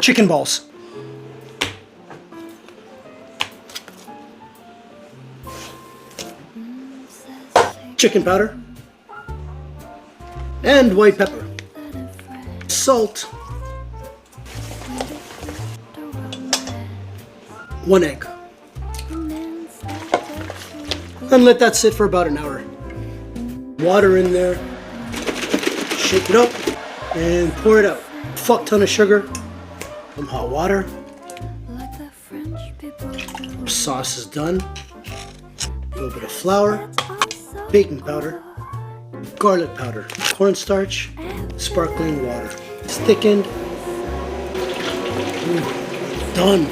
chicken balls. Chicken powder. And white pepper. Salt. 1 egg. And let that sit for about an hour. Water in there. Shake it up and pour it out. Fuck ton of sugar. Some hot water. Our sauce is done. A little bit of flour, baking powder, garlic powder, cornstarch, sparkling water. It's thickened. Ooh, done.